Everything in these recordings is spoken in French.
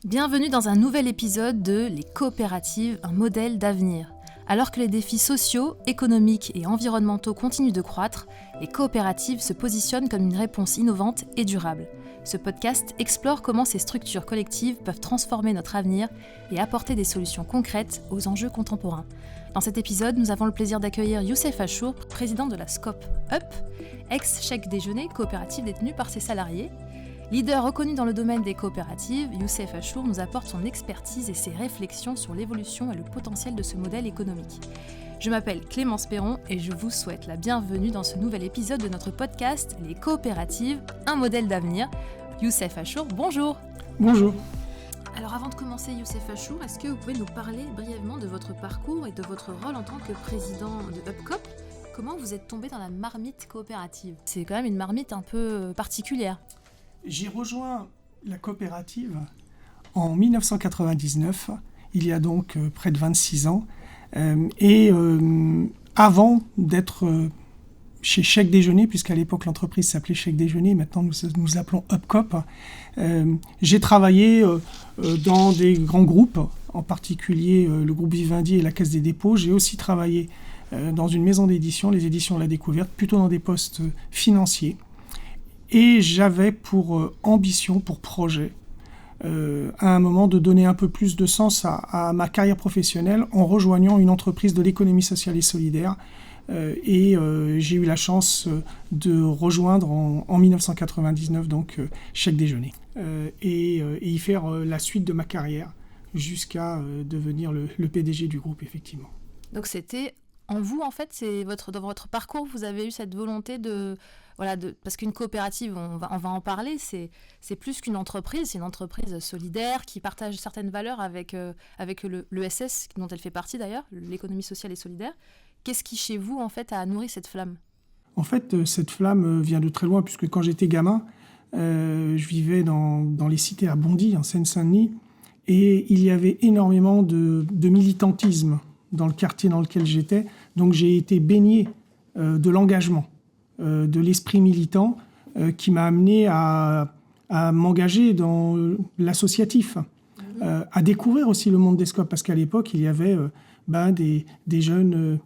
Bienvenue dans un nouvel épisode de Les coopératives, un modèle d'avenir. Alors que les défis sociaux, économiques et environnementaux continuent de croître, les coopératives se positionnent comme une réponse innovante et durable. Ce podcast explore comment ces structures collectives peuvent transformer notre avenir et apporter des solutions concrètes aux enjeux contemporains. Dans cet épisode, nous avons le plaisir d'accueillir Youssef Achour, président de la SCOP Up, ex-chèque déjeuner, coopérative détenue par ses salariés. Leader reconnu dans le domaine des coopératives, Youssef Achour nous apporte son expertise et ses réflexions sur l'évolution et le potentiel de ce modèle économique. Je m'appelle Clémence Perron et je vous souhaite la bienvenue dans ce nouvel épisode de notre podcast Les coopératives, un modèle d'avenir. Youssef Achour, bonjour. Bonjour. Alors avant de commencer, Youssef Achour, est-ce que vous pouvez nous parler brièvement de votre parcours et de votre rôle en tant que président de UpCoop ? Comment vous êtes tombé dans la marmite coopérative ? C'est quand même une marmite un peu particulière. J'ai rejoint la coopérative en 1999, il y a donc près de 26 ans. Avant d'être chez Chèque Déjeuner, puisqu'à l'époque l'entreprise s'appelait Chèque Déjeuner, maintenant nous appelons UpCoop, j'ai travaillé dans des grands groupes, en particulier le groupe Vivendi et la Caisse des dépôts. J'ai aussi travaillé dans une maison d'édition, les éditions de la Découverte, plutôt dans des postes financiers. Et j'avais pour ambition, pour projet, à un moment de donner un peu plus de sens à ma carrière professionnelle en rejoignant une entreprise de l'économie sociale et solidaire. J'ai eu la chance de rejoindre en 1999 donc Chèque Déjeuner et y faire la suite de ma carrière jusqu'à devenir le PDG du groupe, effectivement. Donc c'était en vous, en fait, dans votre parcours, vous avez eu cette volonté parce qu'une coopérative, on va en parler, c'est plus qu'une entreprise, c'est une entreprise solidaire qui partage certaines valeurs avec l'ESS, dont elle fait partie d'ailleurs, l'économie sociale et solidaire. Qu'est-ce qui, chez vous, en fait, a nourri cette flamme ? En fait, cette flamme vient de très loin, puisque quand j'étais gamin, je vivais dans les cités à Bondy, en Seine-Saint-Denis, et il y avait énormément de militantisme dans le quartier dans lequel j'étais. Donc j'ai été baigné de l'engagement, de l'esprit militant qui m'a amené à m'engager dans l'associatif, à découvrir aussi le monde des SCOP, parce qu'à l'époque, il y avait des jeunes,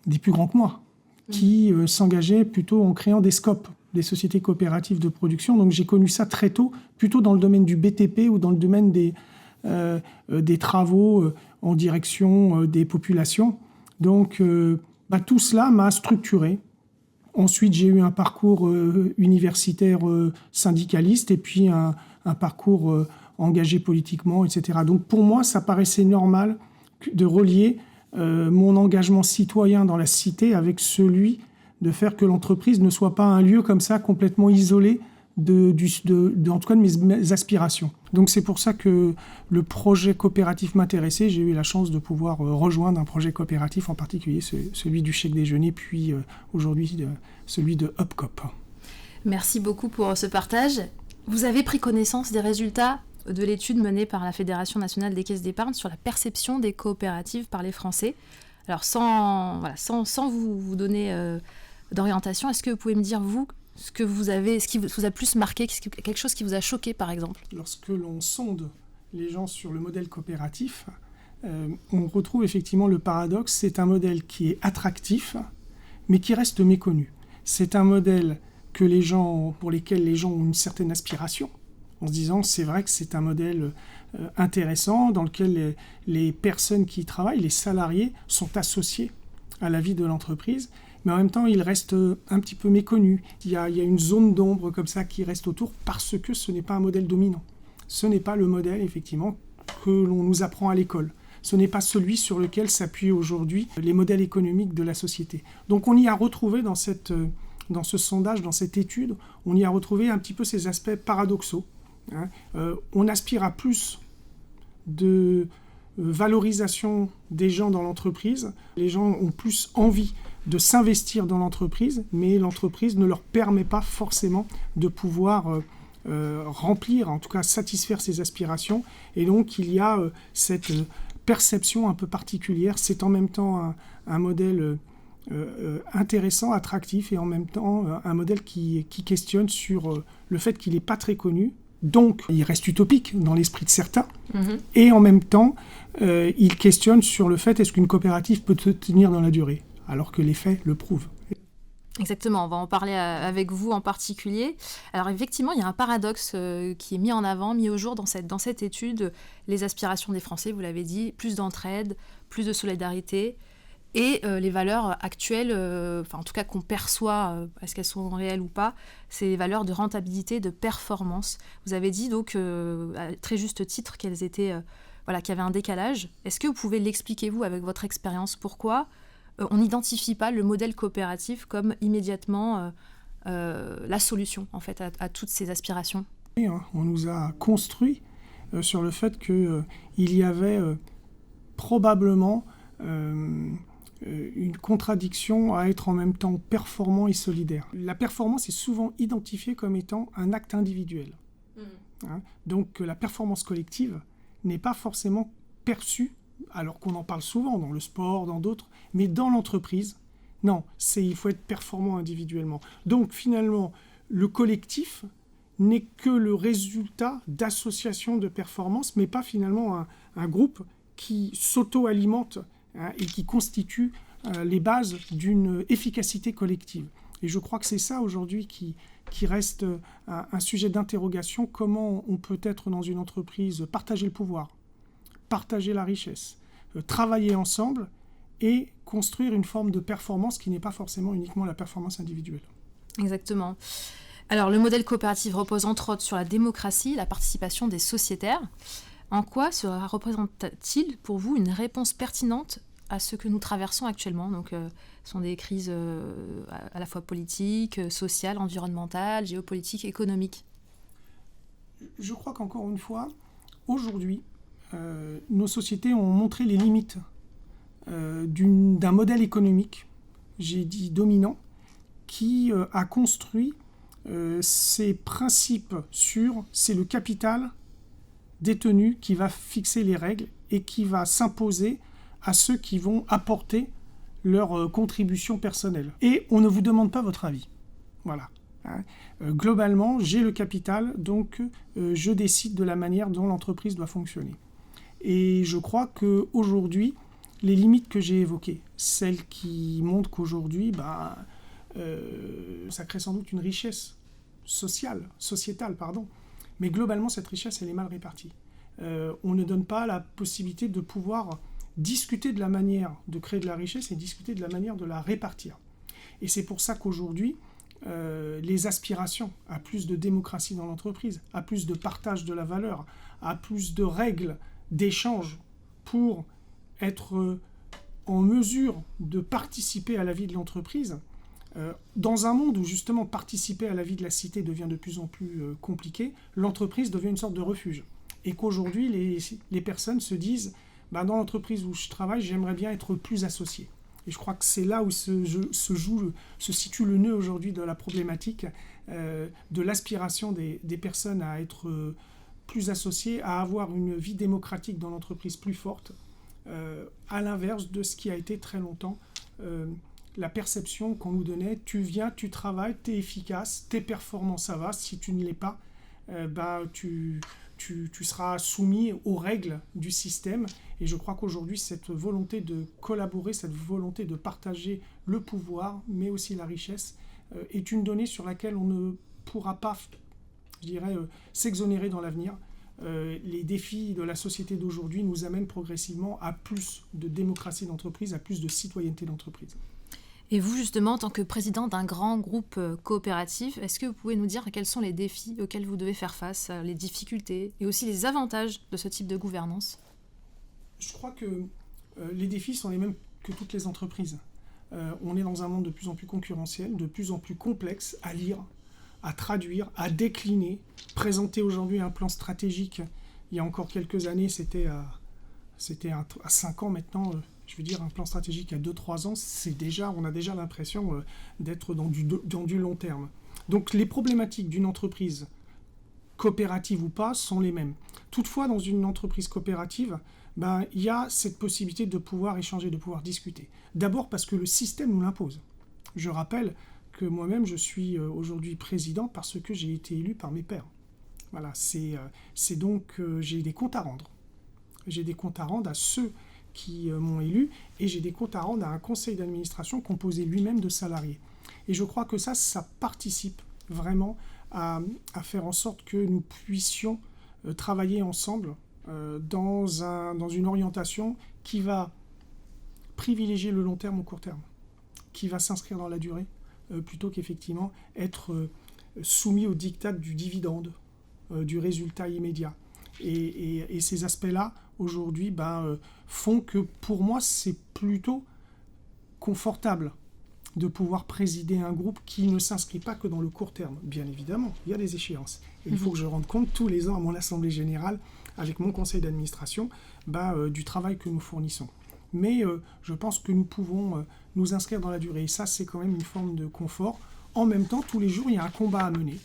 des plus grands que moi, qui s'engageaient plutôt en créant des SCOP, des sociétés coopératives de production. Donc j'ai connu ça très tôt, plutôt dans le domaine du BTP ou dans le domaine des travaux en direction des populations. Donc tout cela m'a structuré. Ensuite, j'ai eu un parcours universitaire syndicaliste et puis un parcours engagé politiquement, etc. Donc pour moi, ça paraissait normal de relier mon engagement citoyen dans la cité avec celui de faire que l'entreprise ne soit pas un lieu comme ça complètement isolé en tout cas de mes aspirations. Donc c'est pour ça que le projet coopératif m'intéressait. J'ai eu la chance de pouvoir rejoindre un projet coopératif, en particulier celui du Chèque Déjeuner, puis aujourd'hui celui de UpCoop. Merci beaucoup pour ce partage. Vous avez pris connaissance des résultats de l'étude menée par la Fédération nationale des caisses d'épargne sur la perception des coopératives par les Français. Alors sans vous donner d'orientation, est-ce que vous pouvez me dire, vous, ce qui vous a plus marqué, quelque chose qui vous a choqué, par exemple ? Lorsque l'on sonde les gens sur le modèle coopératif, on retrouve effectivement le paradoxe. C'est un modèle qui est attractif, mais qui reste méconnu. C'est un modèle pour lesquels les gens ont une certaine aspiration, en se disant c'est vrai que c'est un modèle intéressant, dans lequel les personnes qui y travaillent, les salariés, sont associés à la vie de l'entreprise. Mais en même temps, il reste un petit peu méconnu. Il y a une zone d'ombre comme ça qui reste autour parce que ce n'est pas un modèle dominant. Ce n'est pas le modèle, effectivement, que l'on nous apprend à l'école. Ce n'est pas celui sur lequel s'appuient aujourd'hui les modèles économiques de la société. Donc on y a retrouvé dans ce sondage, dans cette étude, on y a retrouvé un petit peu ces aspects paradoxaux. On aspire à plus de valorisation des gens dans l'entreprise. Les gens ont plus envie de s'investir dans l'entreprise, mais l'entreprise ne leur permet pas forcément de pouvoir remplir, en tout cas satisfaire ses aspirations. Et donc il y a cette perception un peu particulière. C'est en même temps un modèle intéressant, attractif, et en même temps un modèle qui questionne sur le fait qu'il n'est pas très connu, Donc, il reste utopique dans l'esprit de certains. Et en même temps, il questionne sur le fait est-ce qu'une coopérative peut se tenir dans la durée, alors que les faits le prouvent. Exactement, on va en parler avec vous en particulier. Alors effectivement, il y a un paradoxe qui est mis en avant, mis au jour dans cette étude, les aspirations des Français, vous l'avez dit, plus d'entraide, plus de solidarité, et les valeurs actuelles, en tout cas qu'on perçoit, est-ce qu'elles sont réelles ou pas, c'est les valeurs de rentabilité, de performance. Vous avez dit donc, à très juste titre, qu'elles étaient, qu'il y avait un décalage. Est-ce que vous pouvez l'expliquer, vous, avec votre expérience, pourquoi on n'identifie pas le modèle coopératif comme immédiatement la solution en fait, à toutes ces aspirations? Oui, hein, on nous a construit sur le fait qu'il y avait probablement une contradiction à être en même temps performant et solidaire. La performance est souvent identifiée comme étant un acte individuel. Hein, donc la performance collective n'est pas forcément perçue, alors qu'on en parle souvent dans le sport, dans d'autres, mais dans l'entreprise, non, il faut être performant individuellement. Donc finalement, le collectif n'est que le résultat d'associations de performance, mais pas finalement un groupe qui s'auto-alimente et qui constitue les bases d'une efficacité collective. Et je crois que c'est ça aujourd'hui qui reste un sujet d'interrogation. Comment on peut être dans une entreprise, partager le pouvoir, partager la richesse, travailler ensemble et construire une forme de performance qui n'est pas forcément uniquement la performance individuelle. Exactement. Alors, le modèle coopératif repose entre autres sur la démocratie, la participation des sociétaires. En quoi cela représente-t-il pour vous une réponse pertinente à ce que nous traversons actuellement? Donc, ce sont des crises à la fois politiques, sociales, environnementales, géopolitiques, économiques. Je crois qu'encore une fois, aujourd'hui, nos sociétés ont montré les limites d'un modèle économique, j'ai dit dominant, qui a construit ses principes c'est le capital détenu qui va fixer les règles et qui va s'imposer à ceux qui vont apporter leur contribution personnelle. Et on ne vous demande pas votre avis. Voilà. Globalement, j'ai le capital, donc je décide de la manière dont l'entreprise doit fonctionner. Et je crois qu'aujourd'hui, les limites que j'ai évoquées, celles qui montrent qu'aujourd'hui, ça crée sans doute une richesse sociétale, mais globalement, cette richesse, elle est mal répartie. On ne donne pas la possibilité de pouvoir discuter de la manière de créer de la richesse et discuter de la manière de la répartir. Et c'est pour ça qu'aujourd'hui, les aspirations à plus de démocratie dans l'entreprise, à plus de partage de la valeur, à plus de règles d'échange pour être en mesure de participer à la vie de l'entreprise, dans un monde où justement participer à la vie de la cité devient de plus en plus compliqué, l'entreprise devient une sorte de refuge. Et qu'aujourd'hui, les personnes se disent dans l'entreprise où je travaille, j'aimerais bien être plus associé. Et je crois que c'est là où se situe le nœud aujourd'hui de la problématique de l'aspiration des personnes à être plus associées, à avoir une vie démocratique dans l'entreprise plus forte, à l'inverse de ce qui a été très longtemps la perception qu'on nous donnait. Tu viens, tu travailles, tu es efficace, tes performances, ça va. Si tu ne l'es pas, tu seras soumis aux règles du système. Et je crois qu'aujourd'hui, cette volonté de collaborer, cette volonté de partager le pouvoir, mais aussi la richesse, est une donnée sur laquelle on ne pourra pas, je dirais, s'exonérer dans l'avenir. Les défis de la société d'aujourd'hui nous amènent progressivement à plus de démocratie d'entreprise, à plus de citoyenneté d'entreprise. Et vous, justement, en tant que président d'un grand groupe coopératif, est-ce que vous pouvez nous dire quels sont les défis auxquels vous devez faire face, les difficultés et aussi les avantages de ce type de gouvernance? Je crois que les défis sont les mêmes que toutes les entreprises. On est dans un monde de plus en plus concurrentiel, de plus en plus complexe à lire, à traduire, à décliner. Présenter aujourd'hui un plan stratégique, il y a encore quelques années, c'était à 5 ans maintenant. Je veux dire, un plan stratégique à 2-3 ans, on a déjà l'impression d'être dans du long terme. Donc les problématiques d'une entreprise, coopérative ou pas, sont les mêmes. Toutefois, dans une entreprise coopérative, il y a cette possibilité de pouvoir échanger, de pouvoir discuter. D'abord parce que le système nous l'impose. Je rappelle que moi-même, je suis aujourd'hui président parce que j'ai été élu par mes pairs. Voilà, c'est donc, j'ai des comptes à rendre. J'ai des comptes à rendre à ceux qui m'ont élu, et j'ai des comptes à rendre à un conseil d'administration composé lui-même de salariés. Et je crois que ça participe vraiment à faire en sorte que nous puissions travailler ensemble dans une orientation qui va privilégier le long terme au court terme, qui va s'inscrire dans la durée, plutôt qu'effectivement être soumis au diktat du dividende, du résultat immédiat. Et ces aspects-là, aujourd'hui, font que pour moi, c'est plutôt confortable de pouvoir présider un groupe qui ne s'inscrit pas que dans le court terme. Bien évidemment, il y a des échéances. Et il faut que je rende compte tous les ans à mon assemblée générale, avec mon conseil d'administration, du travail que nous fournissons. Mais je pense que nous pouvons nous inscrire dans la durée. Et ça, c'est quand même une forme de confort. En même temps, tous les jours, il y a un combat à mener.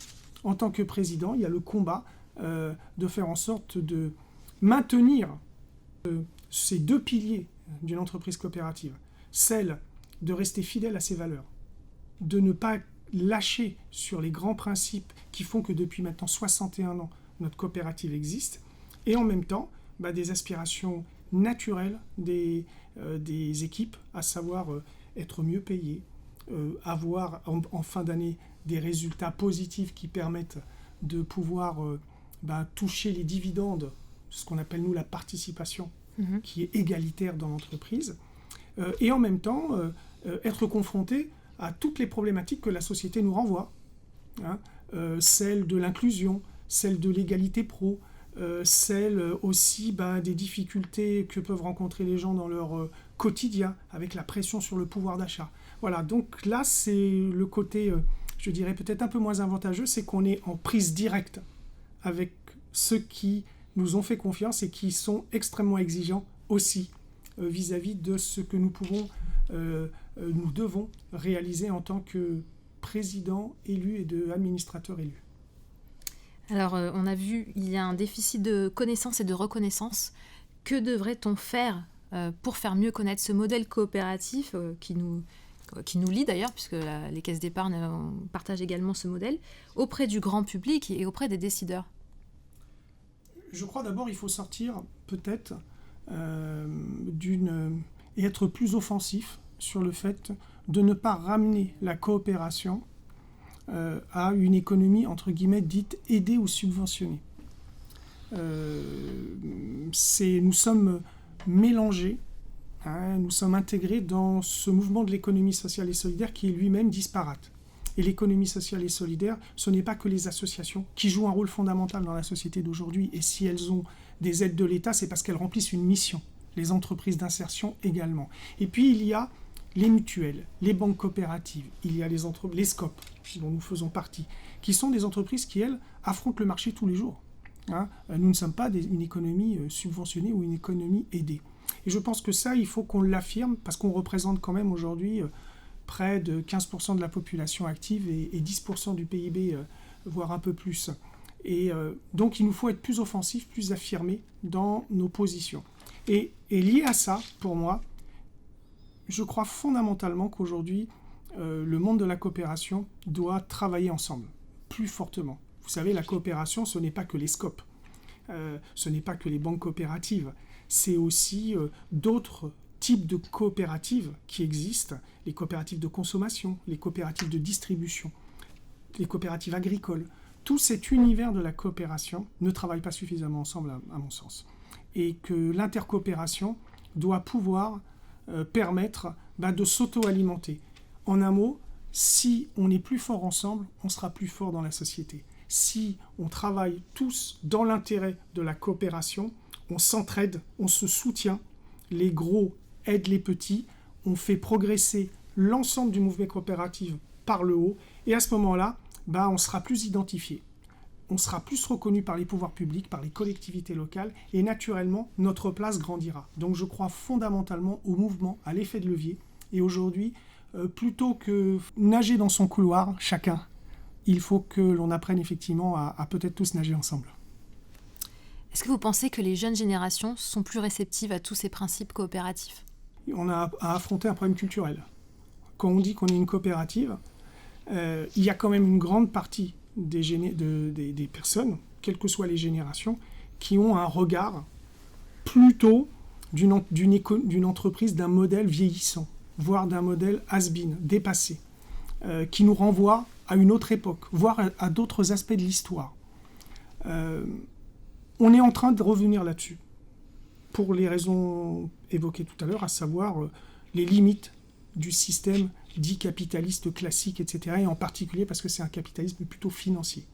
En tant que président, il y a le combat de faire en sorte de maintenir ces deux piliers d'une entreprise coopérative. Celle de rester fidèle à ses valeurs, de ne pas lâcher sur les grands principes qui font que depuis maintenant 61 ans, notre coopérative existe, et en même temps, des aspirations naturelles des équipes, à savoir être mieux payées, avoir en fin d'année des résultats positifs qui permettent de pouvoir toucher les dividendes, ce qu'on appelle nous la participation, qui est égalitaire dans l'entreprise, et en même temps être confronté à toutes les problématiques que la société nous renvoie, celle de l'inclusion, celle de l'égalité pro, celle aussi des difficultés que peuvent rencontrer les gens dans leur quotidien, avec la pression sur le pouvoir d'achat. Voilà, donc là c'est le côté, je dirais peut-être un peu moins avantageux, c'est qu'on est en prise directe avec ceux qui nous ont fait confiance et qui sont extrêmement exigeants aussi vis-à-vis de ce que nous devons réaliser en tant que président élu et d'administrateur élu. Alors, on a vu, il y a un déficit de connaissance et de reconnaissance. Que devrait-on faire pour faire mieux connaître ce modèle coopératif qui nous lie d'ailleurs, puisque les caisses d'épargne partagent également ce modèle, auprès du grand public et auprès des décideurs? Je crois d'abord qu'il faut sortir peut-être et être plus offensif sur le fait de ne pas ramener la coopération à une économie, entre guillemets, dite aidée ou subventionnée. Nous sommes mélangés, nous sommes intégrés dans ce mouvement de l'économie sociale et solidaire qui est lui-même disparate. Et l'économie sociale et solidaire, ce n'est pas que les associations qui jouent un rôle fondamental dans la société d'aujourd'hui. Et si elles ont des aides de l'État, c'est parce qu'elles remplissent une mission. Les entreprises d'insertion également. Et puis il y a les mutuelles, les banques coopératives, il y a les SCOP, dont nous faisons partie, qui sont des entreprises qui, elles, affrontent le marché tous les jours. Nous ne sommes pas une économie subventionnée ou une économie aidée. Et je pense que ça, il faut qu'on l'affirme, parce qu'on représente quand même aujourd'hui près de 15% de la population active et 10% du PIB, voire un peu plus. Et donc il nous faut être plus offensifs, plus affirmés dans nos positions. Et lié à ça, pour moi, je crois fondamentalement qu'aujourd'hui, le monde de la coopération doit travailler ensemble, plus fortement. Vous savez, la coopération, ce n'est pas que les SCOP, ce n'est pas que les banques coopératives, c'est aussi d'autres types de coopératives qui existent, les coopératives de consommation, les coopératives de distribution, les coopératives agricoles. Tout cet univers de la coopération ne travaille pas suffisamment ensemble, à mon sens. Et que l'intercoopération doit pouvoir permettre de s'auto-alimenter. En un mot, si on est plus fort ensemble, on sera plus fort dans la société. Si on travaille tous dans l'intérêt de la coopération, on s'entraide, on se soutient, les gros aident les petits, on fait progresser l'ensemble du mouvement coopératif par le haut, et à ce moment-là, on sera plus identifié. On sera plus reconnu par les pouvoirs publics, par les collectivités locales, et naturellement, notre place grandira. Donc je crois fondamentalement au mouvement, à l'effet de levier, et aujourd'hui, plutôt que nager dans son couloir, chacun, il faut que l'on apprenne effectivement à peut-être tous nager ensemble. Est-ce que vous pensez que les jeunes générations sont plus réceptives à tous ces principes coopératifs ? On a à affronter un problème culturel. Quand on dit qu'on est une coopérative, il y a quand même une grande partie des personnes quelles que soient les générations, qui ont un regard plutôt d'une entreprise, d'un modèle vieillissant, voire d'un modèle has-been, dépassé, qui nous renvoie à une autre époque, voire à d'autres aspects de l'histoire. On est en train de revenir là-dessus, pour les raisons évoquées tout à l'heure, à savoir les limites du système dit capitaliste classique, etc., et en particulier parce que c'est un capitalisme plutôt financier.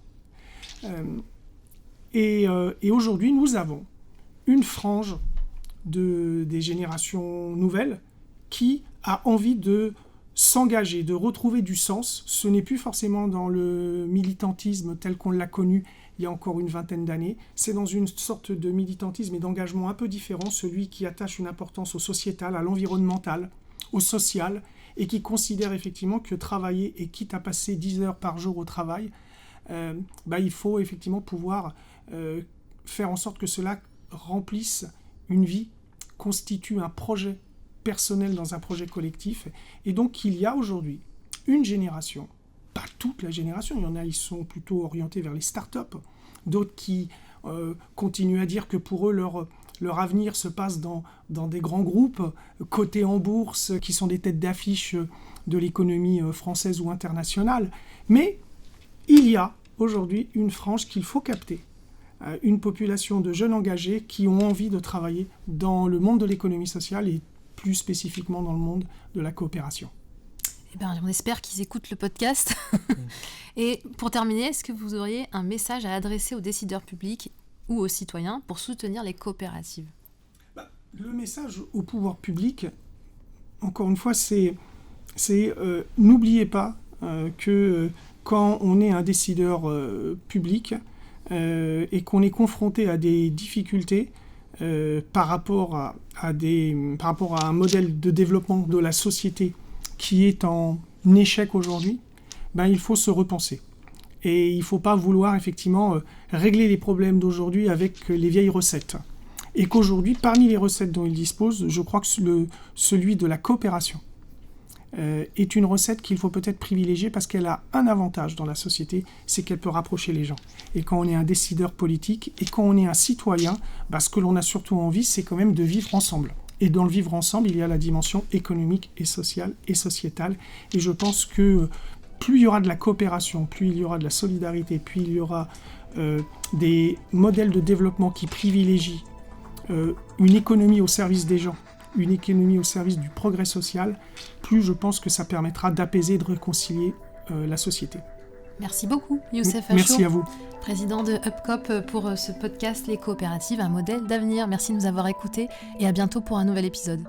Et aujourd'hui, nous avons une frange des générations nouvelles qui a envie de s'engager, de retrouver du sens. Ce n'est plus forcément dans le militantisme tel qu'on l'a connu il y a encore une vingtaine d'années. C'est dans une sorte de militantisme et d'engagement un peu différent, celui qui attache une importance au sociétal, à l'environnemental, au social, et qui considère effectivement que travailler, et quitte à passer 10 heures par jour au travail, il faut effectivement pouvoir faire en sorte que cela remplisse une vie, constitue un projet personnel dans un projet collectif. Et donc il y a aujourd'hui une génération, pas toute la génération, il y en a, ils sont plutôt orientés vers les startups, d'autres qui continuent à dire que pour eux, leur avenir se passe dans des grands groupes cotés en bourse, qui sont des têtes d'affiche de l'économie française ou internationale. Mais il y a aujourd'hui une frange qu'il faut capter, une population de jeunes engagés qui ont envie de travailler dans le monde de l'économie sociale et plus spécifiquement dans le monde de la coopération. Eh bien, on espère qu'ils écoutent le podcast. Et pour terminer, est-ce que vous auriez un message à adresser aux décideurs publics ou aux citoyens pour soutenir les coopératives ? Le message au pouvoir public, encore une fois, c'est n'oubliez pas que quand on est un décideur public et qu'on est confronté à des difficultés par rapport à un modèle de développement de la société qui est en échec aujourd'hui, il faut se repenser. Et il ne faut pas vouloir effectivement régler les problèmes d'aujourd'hui avec les vieilles recettes. Et qu'aujourd'hui, parmi les recettes dont il dispose, je crois que celui de la coopération est une recette qu'il faut peut-être privilégier parce qu'elle a un avantage dans la société, c'est qu'elle peut rapprocher les gens. Et quand on est un décideur politique et quand on est un citoyen, ce que l'on a surtout envie, c'est quand même de vivre ensemble. Et dans le vivre ensemble, il y a la dimension économique et sociale et sociétale. Et je pense que plus il y aura de la coopération, plus il y aura de la solidarité, plus il y aura des modèles de développement qui privilégient une économie au service des gens, une économie au service du progrès social, plus je pense que ça permettra d'apaiser et de réconcilier la société. Merci beaucoup, Youssef Achour. Merci à vous. Président de UpCoop pour ce podcast Les coopératives, un modèle d'avenir. Merci de nous avoir écoutés et à bientôt pour un nouvel épisode.